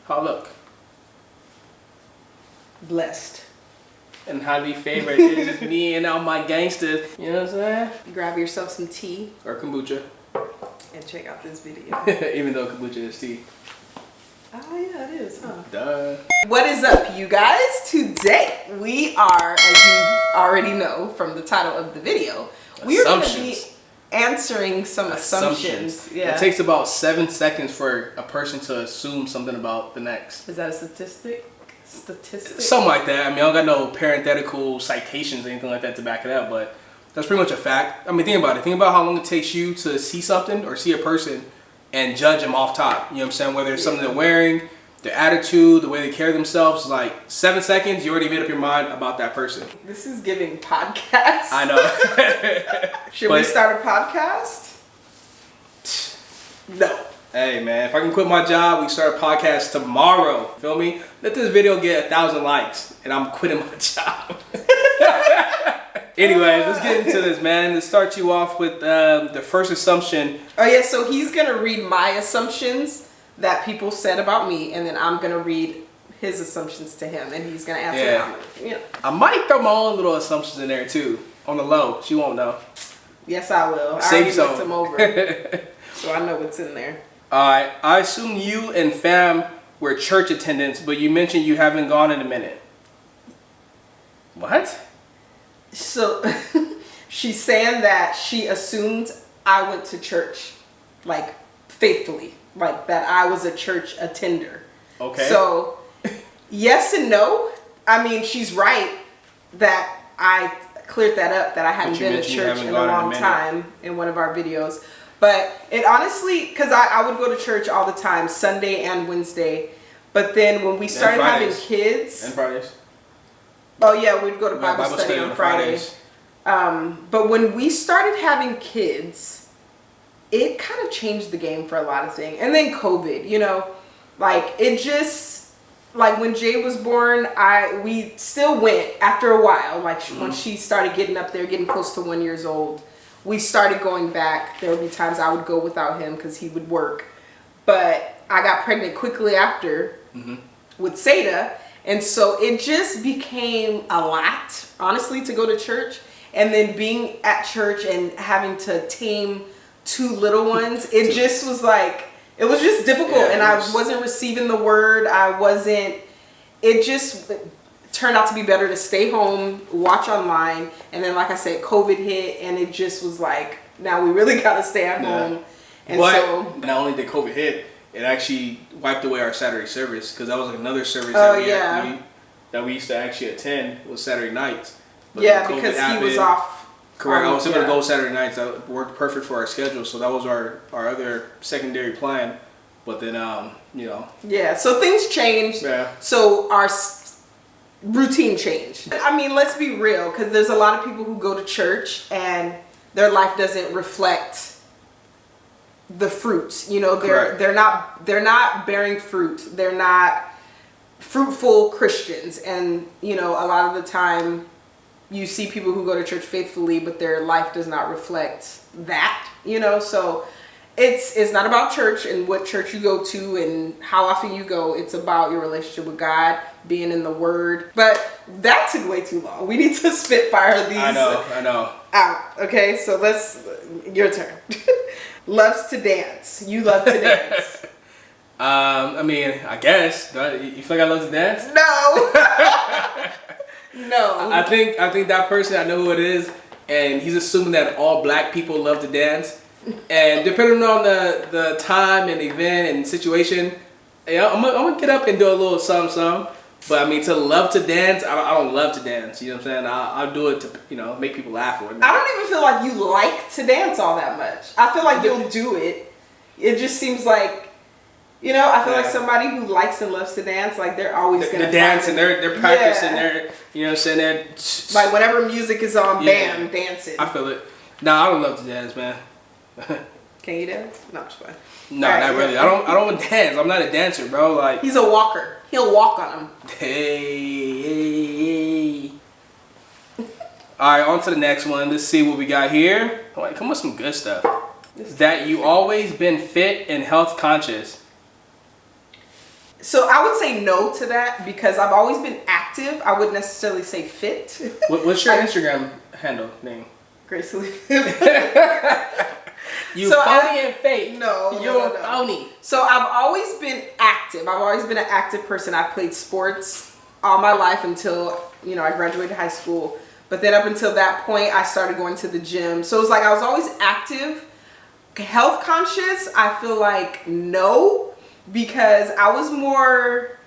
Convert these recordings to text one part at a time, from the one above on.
How I look? Blessed. And highly favored is me and all my gangsters. You know what I'm saying? Grab yourself some tea. Or kombucha. And check out this video. Even though kombucha is tea. Oh yeah, it is, huh? Duh. What is up, you guys? Today we are, as you already know from the title of the video, we are going to be answering some assumptions. Yeah. It takes about 7 seconds for a person to assume something about the next. Is that a statistic? Something like that. I mean, I don't got no parenthetical citations or anything like that to back it up, but that's pretty much a fact. I mean, think about it. Think about how long it takes you to see something or see a person and judge them off top. You know what I'm saying? Whether it's something they're wearing, their attitude, the way they carry themselves. Like 7 seconds, you already made up your mind about that person. This is giving podcast. I know. Should we start a podcast? No. Hey man, if I can quit my job, we start a podcast tomorrow. Feel me? Let this video get 1,000 likes and I'm quitting my job. Anyway, let's get into this, man. Let's start you off with the first assumption. Oh yeah, so he's gonna read my assumptions that people said about me, and then I'm gonna read his assumptions to him, and he's gonna answer them. Yeah. I might throw my own little assumptions in there too, on the low. She won't know. Yes, I will. I already looked them over, so I know what's in there. Alright, I assume you and fam were church attendants, but you mentioned you haven't gone in a minute. What? So, she's saying that she assumed I went to church, like, faithfully. Like, that I was a church attender. Okay. So, yes and no. I mean, she's right that I cleared that up, that I hadn't been to church in a long time in one of our videos. But it honestly, because I would go to church all the time, Sunday and Wednesday. But then when we started having kids... And Fridays. Oh yeah, we'd go to Bible study on Fridays. But when we started having kids, it kind of changed the game for a lot of things. And then COVID, you know, like it just, like when Jay was born, we still went after a while. Like once she started getting up there, getting close to 1 year old, we started going back. There would be times I would go without him because he would work. But I got pregnant quickly after with Seda. And so it just became a lot, honestly, to go to church. And then being at church and having to tame 2 little ones, it just was like, it was just difficult. Yeah, and I wasn't receiving the word. It just turned out to be better to stay home, watch online. And then, like I said, COVID hit and it just was like, now we really got to stay at home. And but not only did COVID hit, it actually wiped away our Saturday service, because that was like another service that we used to actually attend was Saturday nights. But because he was off. Correct. I was able to go Saturday nights. That worked perfect for our schedule. So that was our other secondary plan. But then, you know. Yeah, so things changed. Yeah. So our routine changed. I mean, let's be real, because there's a lot of people who go to church and their life doesn't reflect the fruits. You know, they're not bearing fruit. They're not fruitful Christians. And you know, a lot of the time you see people who go to church faithfully, but their life does not reflect that, you know. So it's not about church and what church you go to and how often you go. It's about your relationship with God, being in the Word. But that took way too long. We need to spitfire these. I know. Out. Okay, so your turn. Loves to dance. You love to dance. I mean, I guess. You feel like I love to dance? No. No. I think that person, I know who it is, and he's assuming that all black people love to dance. And depending on the time and event and situation, I'm gonna get up and do a little something. But I mean, to love to dance, I don't love to dance. You know what I'm saying? I'll do it to, you know, make people laugh or whatnot. I don't even feel like you like to dance all that much. I feel like you'll do it. It just seems like, you know, I feel like somebody who likes and loves to dance, like they're always gonna dance and they're practicing. They're, you know what I'm saying? They're like whenever music is on, bam, dancing. I feel it. Nah, I don't love to dance, man. Can you dance? No, I'm just fine. No, not really. I don't dance. I'm not a dancer, bro. Like, he's a walker. He'll walk on him. Hey. All right, on to the next one. Let's see what we got here. All right, come with some good stuff. That you always been fit and health conscious. So I would say no to that because I've always been active. I wouldn't necessarily say fit. What's your Instagram handle name? Gracefully. You phony and fake. No, you're phony. So I've always been active. I've always been an active person. I played sports all my life until, I graduated high school. But then up until that point, I started going to the gym. So it's like I was always active. Health conscious, I feel like no, because I was more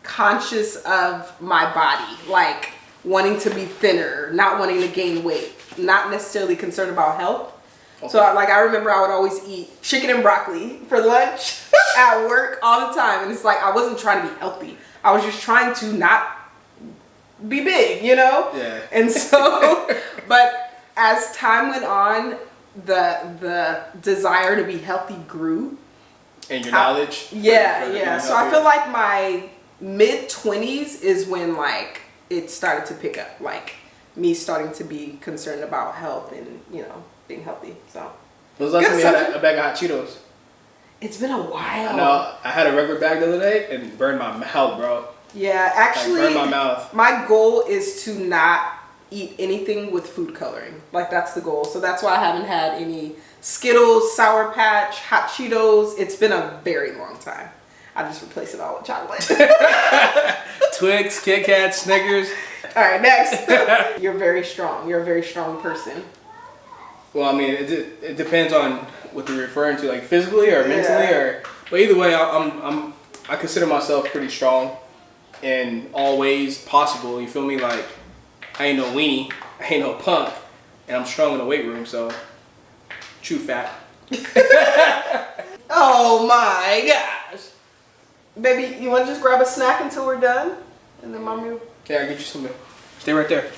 conscious of my body, like wanting to be thinner, not wanting to gain weight, not necessarily concerned about health. Okay. So I remember I would always eat chicken and broccoli for lunch at work all the time. And it's like, I wasn't trying to be healthy. I was just trying to not be big, Yeah. And so, but as time went on, the desire to be healthy grew. And your knowledge? Yeah. So I feel like my mid-20s is when like it started to pick up, like me starting to be concerned about health and, being healthy. So when was the last time you had a bag of hot Cheetos? It's been a while. I know. I had a regular bag the other day and burned my mouth, bro. Yeah, actually, burned my mouth. My goal is to not eat anything with food coloring. Like, that's the goal. So that's why I haven't had any Skittles, Sour Patch, Hot Cheetos. It's been a very long time. I just replace it all with chocolate. Twix, Kit Kat, Snickers. All right, next. You're very strong. You're a very strong person. Well, I mean, it depends on what you're referring to, like physically or mentally, but either way, I consider myself pretty strong in all ways possible. You feel me? Like, I ain't no weenie, I ain't no punk, and I'm strong in the weight room. So, true fact. Oh my gosh, baby, you want to just grab a snack until we're done, and then mommy. Yeah, I'll get you something. Stay right there.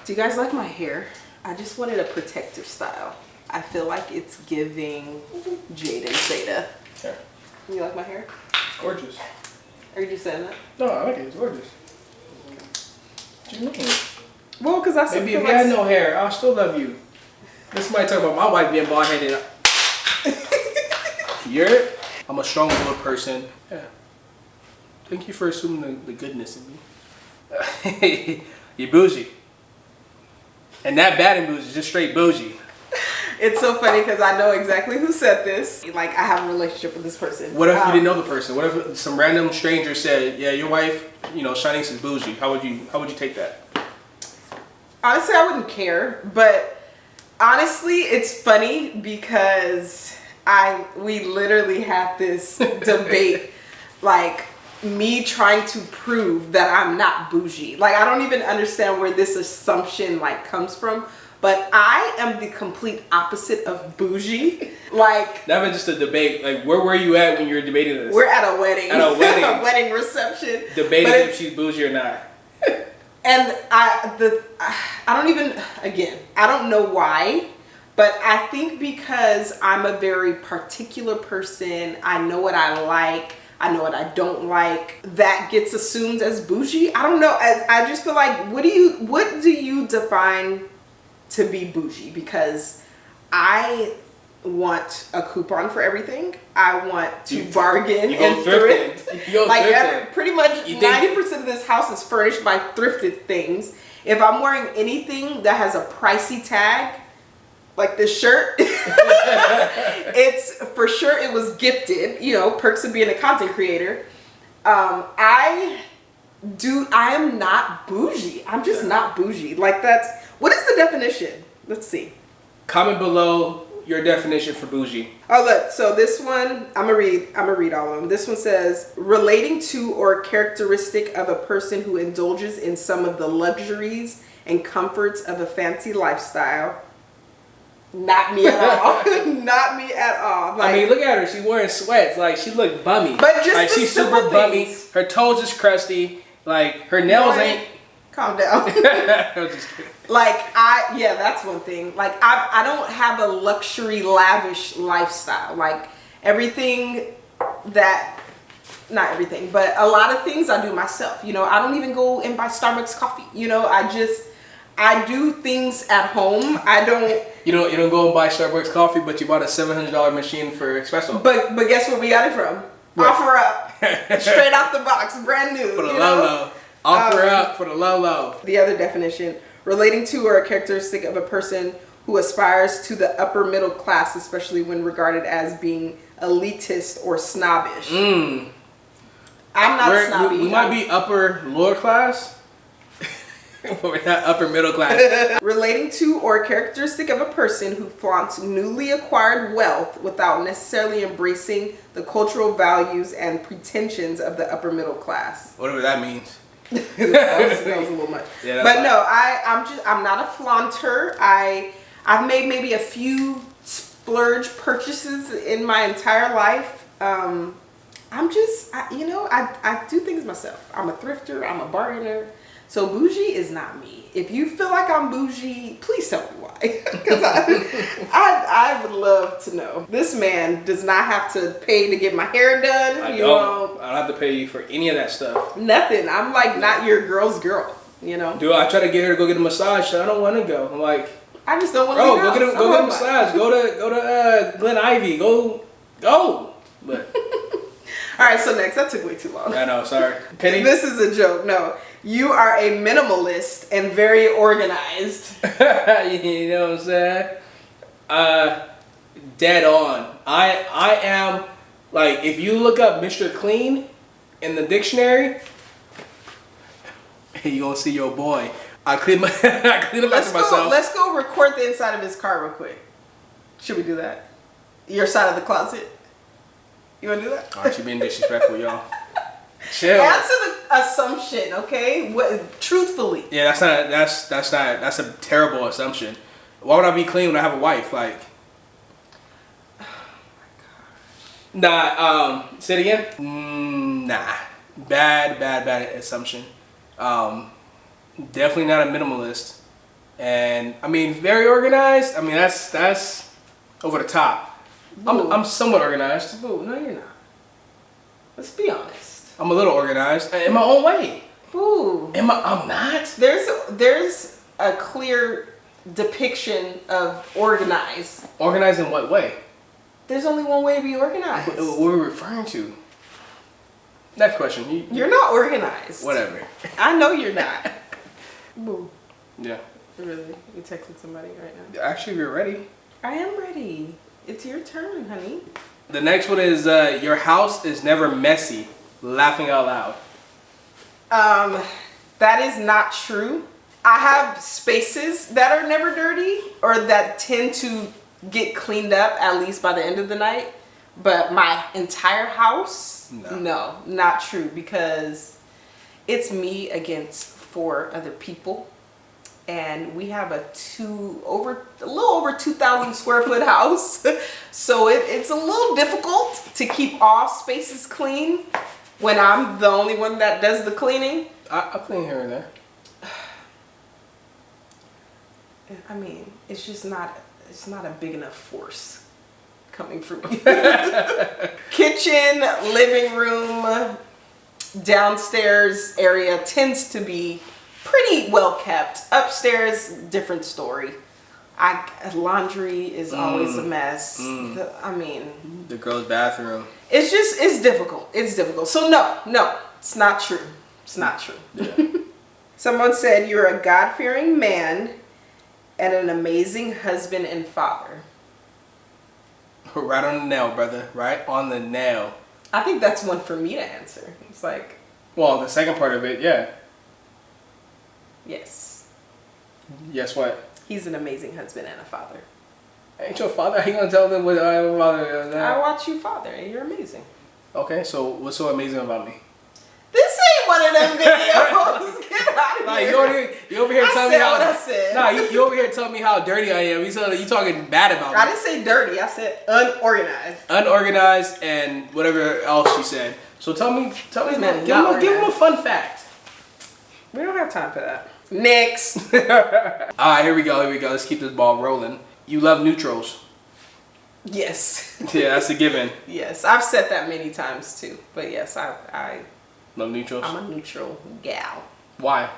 Do you guys like my hair? I just wanted a protective style. I feel like it's giving Jade and Zeta. Yeah. You like my hair? It's gorgeous. Are you just saying that? No, I like it. It's gorgeous. What do you mean? Well, because I said maybe if you had no hair, I'll still love you. This might talk about my wife being bald headed. I'm a strong-willed person. Yeah. Thank you for assuming the goodness in me. You're bougie. And not bad and bougie, just straight bougie. It's so funny because I know exactly who said this. Like, I have a relationship with this person. What if you didn't know the person? What if some random stranger said, "Yeah, your wife, Shanice is bougie"? How would you take that? Honestly, I wouldn't care. But honestly, it's funny because we literally had this debate, like me trying to prove that I'm not bougie. Like, I don't even understand where this assumption like comes from. But I am the complete opposite of bougie. Like, that was just a debate. Like, where were you at when you were debating this? We're at a wedding. At a wedding. A wedding reception. Debating if she's bougie or not. And I don't know why, but I think because I'm a very particular person, I know what I like, I know what I don't like, that gets assumed as bougie. I don't know. I just feel like, what do you define to be bougie? Because I want a coupon for everything. I want to bargain and thrift. Pretty much 90% of this house is furnished by thrifted things. If I'm wearing anything that has a pricey tag, like this shirt, it's for sure it was gifted, perks of being a content creator. I am not bougie. I'm just not bougie. Like, what is the definition? Let's see. Comment below your definition for bougie. Oh, look. So this one, I'm gonna read all of them. This one says, relating to or characteristic of a person who indulges in some of the luxuries and comforts of a fancy lifestyle. Not me at all. Not me at all. Like, I mean, look at her. She's wearing sweats. Like, she look bummy. But just like, she's super bummy. Her toes is crusty. Like, her nails ain't. Calm down. I'm just kidding. Like, that's one thing. Like, I don't have a luxury, lavish lifestyle. Like, not everything, but a lot of things I do myself. I don't even go and buy Starbucks coffee. I do things at home. I don't. You don't go and buy Starbucks coffee, but you bought a $700 machine for espresso. But guess where we got it from? Right. Offer up. Straight out the box, brand new. For the low. Offer up for the low. The other definition, relating to or a characteristic of a person who aspires to the upper middle class, especially when regarded as being elitist or snobbish. I'm not snobby. We might be upper lower class. But we're not upper middle class. Relating to or characteristic of a person who flaunts newly acquired wealth without necessarily embracing the cultural values and pretensions of the upper middle class. Whatever that means. that was a little much. Yeah, but no, I'm not a flaunter. I've made maybe a few splurge purchases in my entire life. I do things myself. I'm a thrifter. I'm a bargainer. So bougie is not me. If you feel like I'm bougie, please tell me why. Because I would love to know. This man does not have to pay to get my hair done. I don't have to pay you for any of that stuff. Nothing. I'm like not your girl's girl. You know. Dude, I try to get her to go get a massage. I don't want to go. I'm like, I just don't want to go get a massage. Go to Glen Ivy. Go. But. All right. So next, that took way too long. I know. Sorry. Penny. This is a joke. No. You are a minimalist and very organized. You know what I'm saying? Dead on. I am, like, if you look up Mr. Clean in the dictionary, you're going to see your boy. I clean up after myself. Let's go record the inside of his car real quick. Should we do that? Your side of the closet. You want to do that? Aren't you being disrespectful, y'all? Chill. Answer the assumption, okay? Truthfully. Yeah, that's a terrible assumption. Why would I be clean when I have a wife? Like, oh my god. Nah. Say it again. Nah. Bad assumption. Definitely not a minimalist. And I mean, very organized. I mean, that's over the top. I'm somewhat organized. Boo, no, you're not. Let's be honest. I'm a little organized in my own way. Ooh. I'm not. There's a clear depiction of organized. Organized in what way? There's only one way to be organized. What are we referring to? Next question. You're not organized. Whatever. I know you're not. Boo. Yeah. Really? You texting somebody right now? Actually, we're ready. I am ready. It's your turn, honey. The next one is your house is never messy. Laughing out loud. That is not true. I have spaces that are never dirty or that tend to get cleaned up at least by the end of the night. But my entire house, no, not true, because it's me against 4 other people. And we have a little over 2,000 square foot house. So it's a little difficult to keep all spaces clean when I'm the only one that does the cleaning. I clean here and there. I mean, it's just not a big enough force coming from me. Kitchen, living room, downstairs area tends to be pretty well kept. Upstairs, different story. Laundry is always a mess. The girl's bathroom. It's difficult. It's difficult. So no, it's not true. It's not true. Yeah. Someone said you're a God-fearing man and an amazing husband and father. Right on the nail, brother. Right on the nail. I think that's one for me to answer. It's like, well, the second part of it, yeah. Yes. Yes, what? He's an amazing husband and a father. Ain't your father? How you gonna tell them what my father is? I watch you father, and you're amazing. Okay, so what's so amazing about me? This ain't one of them videos. Get out of here. You over here telling me how. I said. Nah, you over here telling me how dirty I am. You talking bad about me. I didn't say dirty. I said unorganized. Unorganized and whatever else she said. So tell me, man, give him a fun fact. We don't have time for that. Next. All right, here we go. Let's keep this ball rolling. You love neutrals. Yes. Yeah, that's a given. Yes, I've said that many times too. But yes, I love neutrals. I'm a neutral gal. Why?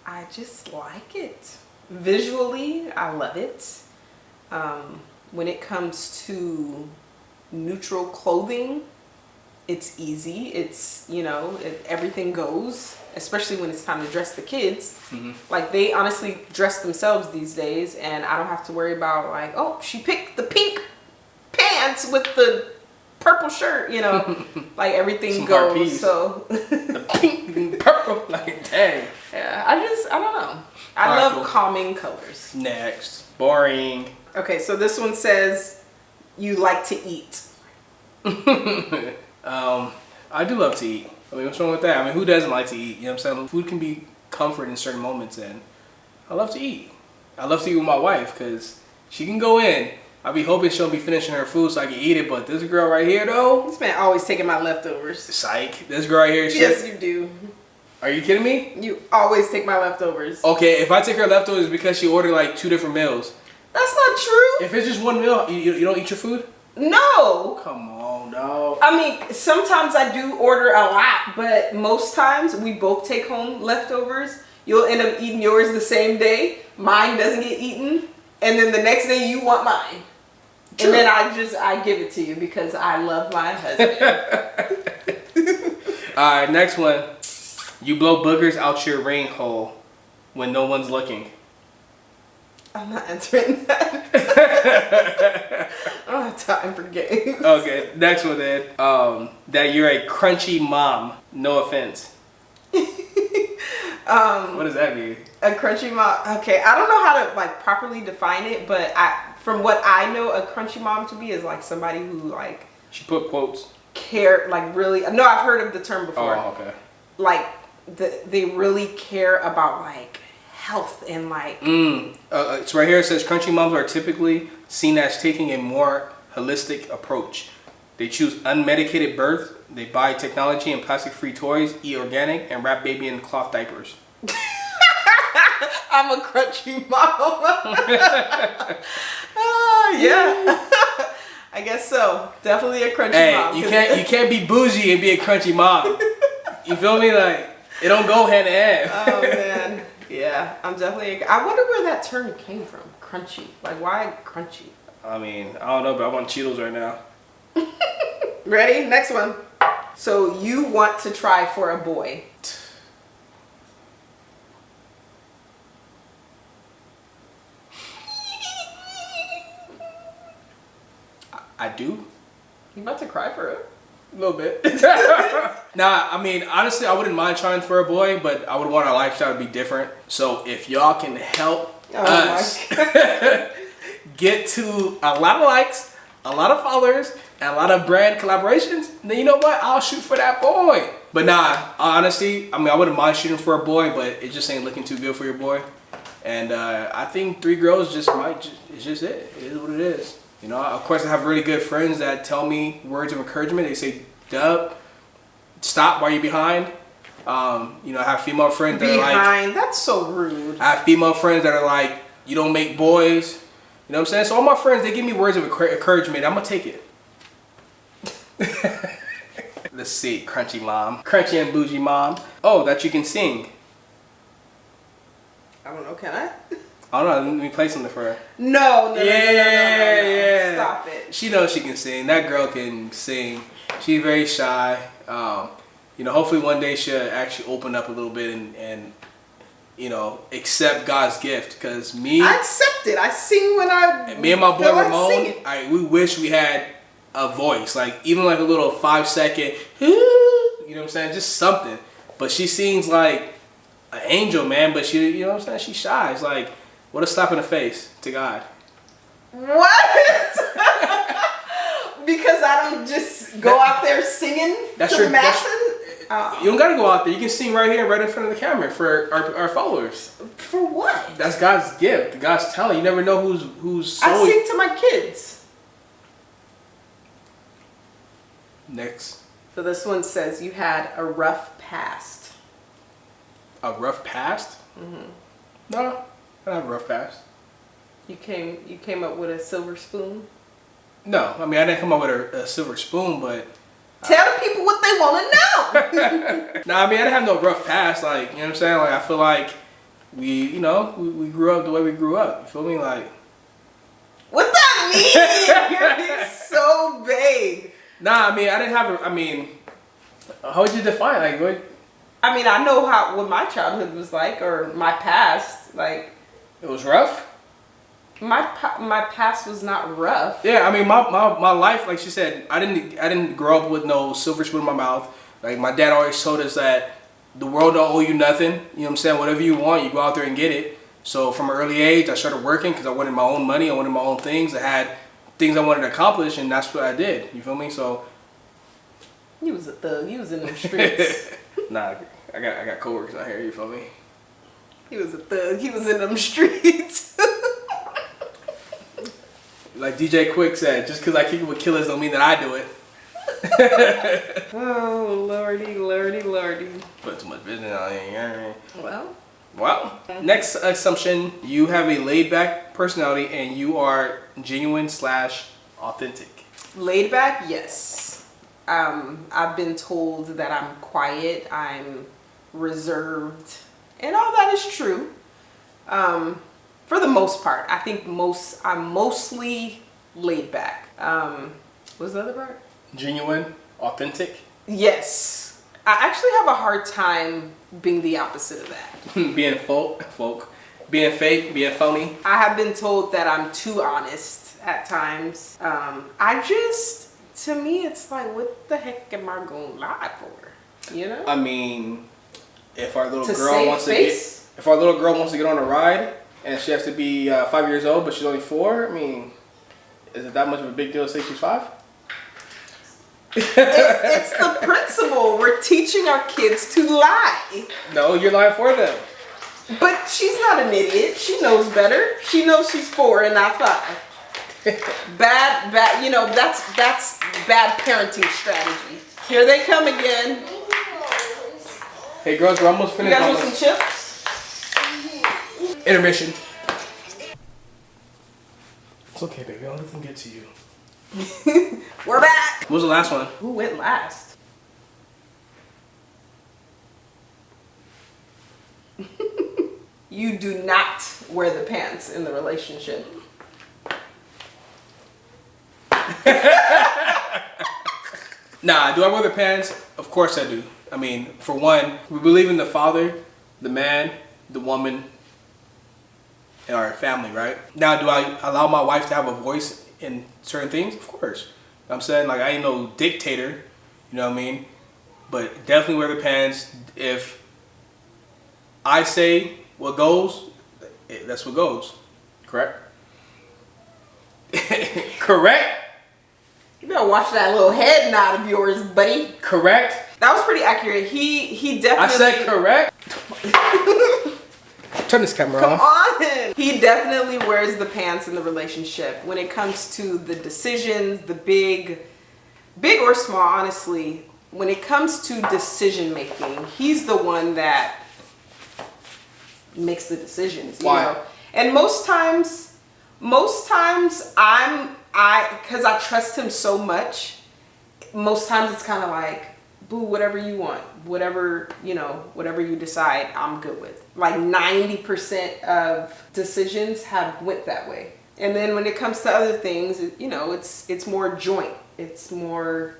I just like it. Visually, I love it. When it comes to neutral clothing, It's easy. It's, everything goes, especially when it's time to dress the kids. Mm-hmm. Like, they honestly dress themselves these days, and I don't have to worry about, like, oh, she picked the pink pants with the purple shirt, like, everything Some goes. harpies. So the pink and purple, like, dang. Yeah, I don't know. I love calming colors. Next. Boring. Okay, so this one says you like to eat. I do love to eat. I mean, what's wrong with that? I mean, who doesn't like to eat? You know what I'm saying? Food can be comfort in certain moments, and I love to eat. I love to eat with my wife because she can go in. I'll be hoping she'll be finishing her food so I can eat it, but this girl right here, though. This man always taking my leftovers. Psych. This girl right here. Yes, you do. Are you kidding me? You always take my leftovers. Okay, if I take her leftovers, it's because she ordered like 2 different meals. That's not true. If it's just one meal, you don't eat your food? No. Come on, no. I mean, sometimes I do order a lot, but most times we both take home leftovers. You'll end up eating yours the same day. Mine doesn't get eaten. And then the next day you want mine. True. And then I give it to you because I love my husband. Alright, next one. You blow boogers out your ring hole when no one's looking. I'm not answering that. I don't have time for games. Okay, next one then. That you're a crunchy mom. No offense. What does that mean? A crunchy mom. Okay, I don't know how to like properly define it, but from what I know, a crunchy mom to me is like somebody who like. She put quotes. Care like really. No, I've heard of the term before. Oh, okay. Like they really care about like health and like. It's right here. It says crunchy moms are typically seen as taking a more holistic approach. They choose unmedicated birth. They buy technology and plastic-free toys, eat organic, and wrap baby in cloth diapers. I'm a crunchy mom. Yeah. I guess so. Definitely a crunchy mom. Hey, you can't be bougie and be a crunchy mom. You feel me? Like it don't go hand in hand. Oh man. Yeah, I'm definitely. I wonder where that term came from. Crunchy. Like why crunchy? I mean, I don't know, but I want Cheetos right now. Ready? Next one. So you want to try for a boy. I do. You about to cry for it? A little bit. Nah, I mean, honestly, I wouldn't mind trying for a boy, but I would want our lifestyle to be different. So if y'all can help us get to a lot of likes, a lot of followers, and a lot of brand collaborations, then you know what? I'll shoot for that boy. But nah, honestly, I mean, I wouldn't mind shooting for a boy, but it just ain't looking too good for your boy. And I think 3 girls it's just it. It is what it is. You know, of course, I have really good friends that tell me words of encouragement. They say, "Dub, stop while you're behind." You know, I have female friends that are like, "Behind? That's so rude." I have female friends that are like, "You don't make boys." You know what I'm saying? So all my friends, they give me words of encouragement. I'm gonna take it. Let's see, crunchy mom, crunchy and bougie mom. Oh, that you can sing. I don't know. Can I? I don't know. Let me play something for her. No. Yeah. Stop it. She knows she can sing. That girl can sing. She's very shy. You know, hopefully one day she'll actually open up a little bit and you know, accept God's gift. Because I accept it. I sing when me and my boy Ramon, we wish we had a voice. Like, even like a little 5-second, you know what I'm saying? Just something. But she sings like an angel, man. But she, you know what I'm saying? She's shy. It's like, what a slap in the face to God. What? Because I don't just go out there singing to the masses? You don't gotta go out there. You can sing right here, right in front of the camera for our followers. For what? That's God's gift. God's talent. You never know who's soul. I sing to my kids. Next. So this one says you had a rough past. A rough past? Mm-hmm. No, I don't have a rough past. You came up with a silver spoon? No, I mean, I didn't come up with a silver spoon, but... Tell the people what they want to know! Nah, I mean, I didn't have no rough past, like, you know what I'm saying? Like, I feel like we grew up the way we grew up. You feel me? Like... What that mean? You're being so vague. Nah, I mean, I didn't have. I mean, how would you define like what? I mean, I know what my childhood was like, or my past. Like, It was rough. my past was not rough. Yeah, I mean, my life, like she said, I didn't grow up with no silver spoon in my mouth. Like my dad always told us that the world don't owe you nothing. You know what I'm saying? Whatever you want, you go out there and get it. So from an early age, I started working because I wanted my own money. I wanted my own things. I had things I wanted to accomplish, and that's what I did. You feel me? So. He was a thug. He was in them streets. Nah, I got coworkers out here. You feel me? He was a thug. He was in them streets. Like DJ Quick said, just because I kick it with killers don't mean that I do it. Oh, lordy, lordy, lordy. Put too much business on here. Well, next assumption, you have a laid-back personality and you are genuine/authentic. laid back, yes. I've been told that I'm quiet, I'm reserved, and all that is true. For the most part, I think I'm mostly laid back. What's the other part? Genuine, authentic. Yes. I actually have a hard time being the opposite of that. Being folk, being fake, being phony. I have been told that I'm too honest at times. To me, it's like, what the heck am I gonna lie for? You know? I mean, if our little To girl save wants face? if our little girl wants to get on a ride and she has to be 5 years old, but she's only 4, I mean, is it that much of a big deal to say she's 5? It's the principle. We're teaching our kids to lie. No, you're lying for them. But she's not an idiot. She knows better. She knows she's 4 and not 5. Bad, you know, that's bad parenting strategy. Here they come again. Hey girls, we're almost You finished. guys want some chips? Intermission. It's okay, baby. I'll let them get to you. We're back. What was the last one? Who went last? You do not wear the pants in the relationship. Nah, do I wear the pants? Of course I do. I mean, for one, we believe in the father, the man, the woman, and our family, right? Now, do I allow my wife to have a voice in certain things? Of course. I'm saying, like, I ain't no dictator, you know what I mean? But definitely wear the pants. If I say what goes, that's what goes. Correct? Correct? You better watch that little head nod of yours, buddy. Correct? That was pretty accurate. He definitely... I said correct? Turn this camera Come off. on. He definitely wears the pants in the relationship when it comes to the decisions, the big or small, honestly. When it comes to decision making, he's the one that makes the decisions. You Why? know? And most times because I trust him so much, most times it's kind of like, boo, whatever you want, whatever you decide, I'm good with. Like 90% of decisions have went that way. And then when it comes to other things, it's more joint. It's more,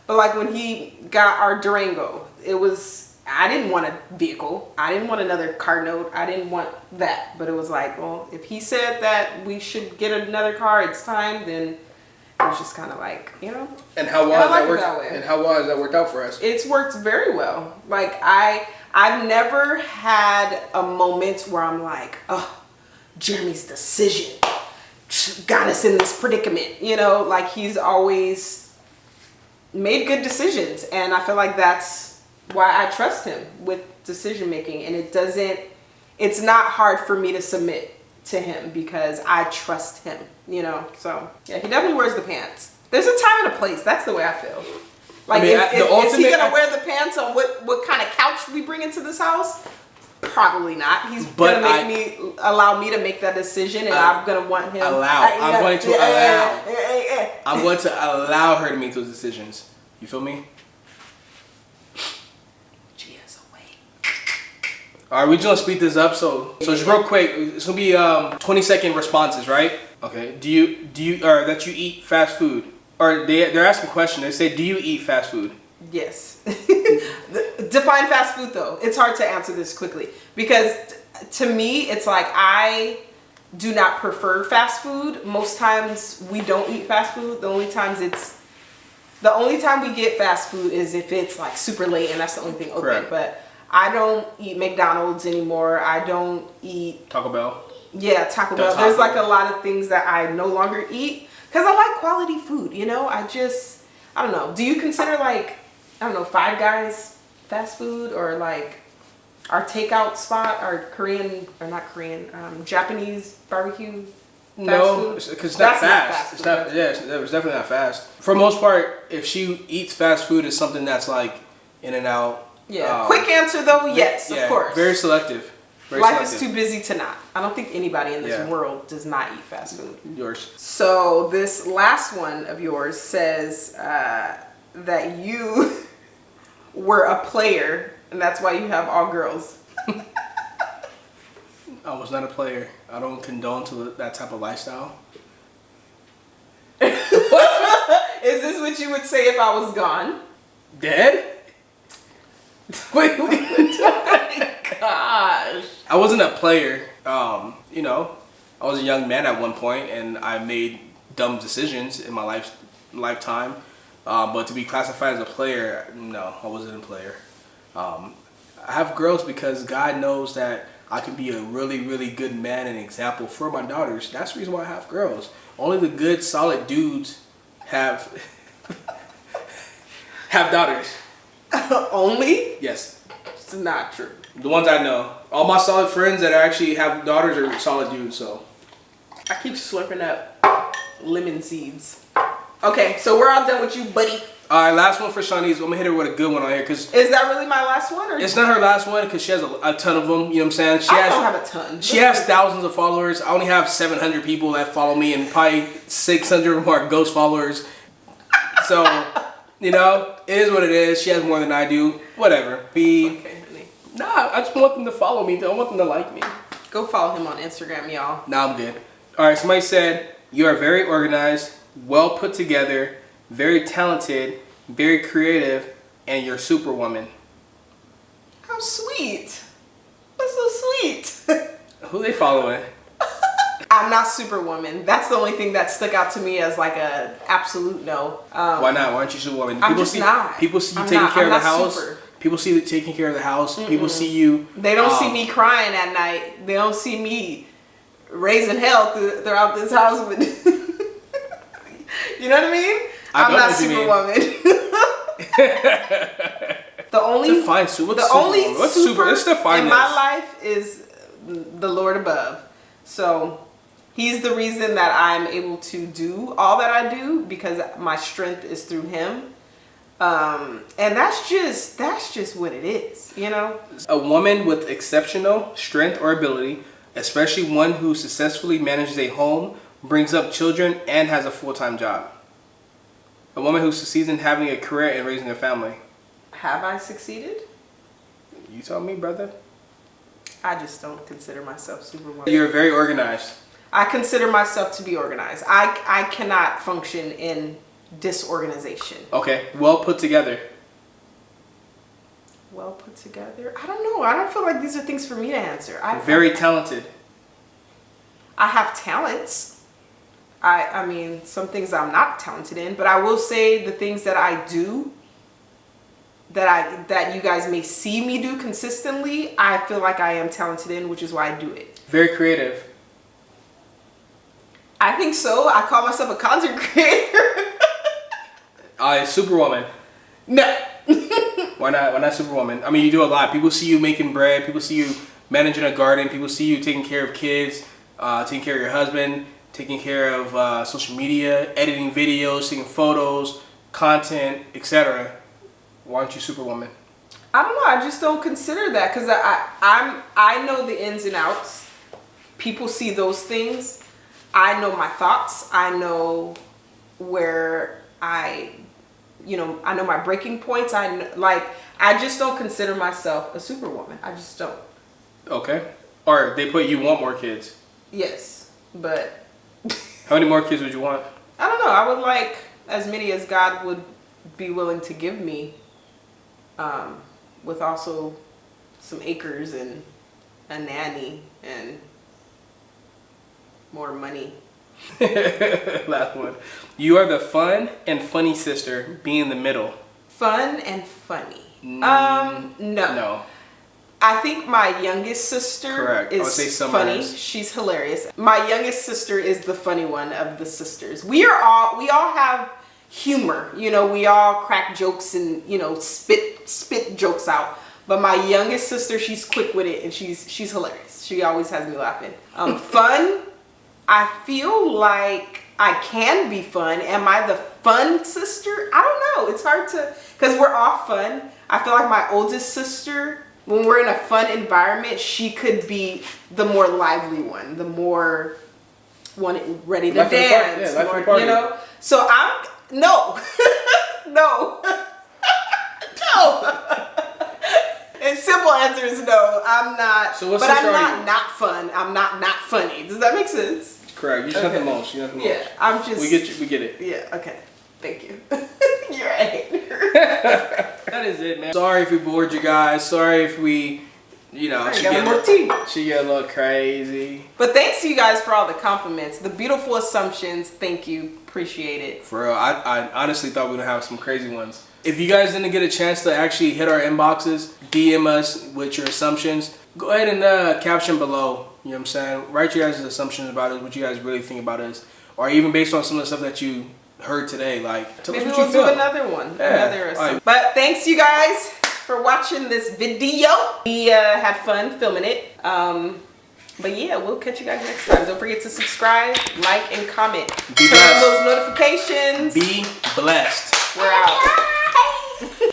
but like when he got our Durango, I didn't want a vehicle. I didn't want another car note. I didn't want that. But it was like, well, if he said that we should get another car, it's time, then it was just kind of like, And how well has that worked out for us? It's worked very well. Like I've never had a moment where I'm like, oh, Jeremy's decision got us in this predicament. Like he's always made good decisions. And I feel like that's why I trust him with decision making. And it's not hard for me to submit to him because I trust him, So yeah, he definitely wears the pants. There's a time and a place. That's the way I feel. Like, is he gonna wear the pants on what kind of couch we bring into this house? Probably not. He's gonna allow me to make that decision, and I'm gonna want him. I'm going to allow her to make those decisions. You feel me? She is awake. All right, we're just gonna speed this up. So just real quick, it's gonna be 20-second responses, right? Okay. Do you that you eat fast food? or they're asking a question. They say, do you eat fast food? Yes. Define fast food though. It's hard to answer this quickly because to me, it's like I do not prefer fast food. Most times we don't eat fast food. The only time we get fast food is if it's like super late and that's the only thing open. Correct. But I don't eat McDonald's anymore. I don't eat Taco Bell. Yeah, Taco Bell. There's like a lot of things that I no longer eat because I like quality food. You know, I don't know. Do you consider like, I don't know, Five Guys fast food or like our takeout spot, our Korean, or not Korean, Japanese barbecue? No, because it's not fast. It's not. Yeah, it's definitely not fast. For the most part, if she eats fast food, it's something that's like in and out. Yeah. Quick answer though, yes, of course. Very selective. Life is too busy to not. I don't think anybody in this world does not eat fast food. Yours. So this last one of yours says that you were a player, and that's why you have all girls. I was not a player. I don't condone to that type of lifestyle. Is this what you would say if I was gone? Dead? Wait. Gosh. I wasn't a player. You know, I was a young man at one point, and I made dumb decisions in my lifetime. But to be classified as a player, no, I wasn't a player. I have girls because God knows that I can be a really, really good man and example for my daughters. That's the reason why I have girls. Only the good, solid dudes have daughters. Only? Yes. It's not true. The ones I know. All my solid friends that actually have daughters are solid dudes, so. I keep slurping up lemon seeds. Okay, so we're all done with you, buddy. All right, last one for Shawnee's. I'm going to hit her with a good one on here. Cause is that really my last one? Or it's not her last one because she has a ton of them. You know what I'm saying? I don't have a ton. She has thousands of followers. I only have 700 people that follow me, and probably 600 of them are ghost followers. So, you know, it is what it is. She has more than I do. Whatever. Okay, honey. Nah, I just want them to follow me. I don't want them to like me. Go follow him on Instagram, y'all. Nah, I'm good. All right, somebody said, you are very organized, well put together, very talented, very creative, and you're Superwoman. How sweet. That's so sweet. Who they following? I'm not Superwoman. That's the only thing that stuck out to me as like a absolute no. Why not? Why aren't you Superwoman? I'm just not. People see you taking care of the house. Super. People see you taking care of the house. Mm-mm. People see you. They don't see me crying at night. They don't see me raising hell throughout this house. You know what I mean? I'm not Superwoman. The only super in my life is the Lord above. So he's the reason that I'm able to do all that I do because my strength is through him. And that's just what it is, you know? A woman with exceptional strength or ability, especially one who successfully manages a home, brings up children, and has a full-time job. A woman who succeeds in having a career and raising a family. Have I succeeded? You tell me, brother. I just don't consider myself Superwoman. You're very organized. I consider myself to be organized. I cannot function in disorganization. Okay, well put together. Well put together? I don't know. I don't feel like these are things for me to answer. Very talented. I have talents. I mean, some things I'm not talented in, but I will say the things that I do, that you guys may see me do consistently, I feel like I am talented in, which is why I do it. Very creative. I think so. I call myself a content creator. Superwoman. No. Why not? Why not Superwoman? I mean, you do a lot. People see you making bread. People see you managing a garden. People see you taking care of kids, taking care of your husband, taking care of social media, editing videos, taking photos, content, etc. Why aren't you Superwoman? I don't know. I just don't consider that because I know the ins and outs. People see those things. I know my thoughts. I know where I know my breaking points. I just don't consider myself a Superwoman. I just don't. Okay. Or they put you want more kids. Yes, but. How many more kids would you want? I don't know. I would like as many as God would be willing to give me, with also some acres and a nanny and more money. Last one. You are the fun and funny sister. Be in the middle. Fun and funny. No. I think my youngest sister is funny. She's hilarious. My youngest sister is the funny one of the sisters. We all have humor. You know, we all crack jokes and, you know, spit jokes out. But my youngest sister, she's quick with it and she's hilarious. She always has me laughing. Fun. I feel like I can be fun. Am I the fun sister? I don't know. It's hard to, because we're all fun. I feel like my oldest sister, when we're in a fun environment, she could be the more lively one, the more one ready to dance, more, you know? So I'm, no, no, no. And simple answer is no, I'm not, but I'm not fun. I'm not funny. Does that make sense? Correct. You just have the most. Yeah, I'm just. We get you. We get it. Yeah. Okay. Thank you. You're right. That is it, man. Sorry if we bored you guys. Sorry if we, you know, she get a little crazy. But thanks to you guys for all the compliments, the beautiful assumptions. Thank you. Appreciate it. For real, I honestly thought we would have some crazy ones. If you guys didn't get a chance to actually hit our inboxes, DM us with your assumptions, go ahead and caption below. You know what I'm saying? Write your guys' assumptions about us, what you guys really think about us, or even based on some of the stuff that you heard today. Like, tell us what you feel. Maybe we'll do another one. Yeah. Right. But thanks you guys for watching this video. We had fun filming it. But yeah, we'll catch you guys next time. Don't forget to subscribe, like, and comment. Be blessed. Turn on those notifications. Be blessed. We're out.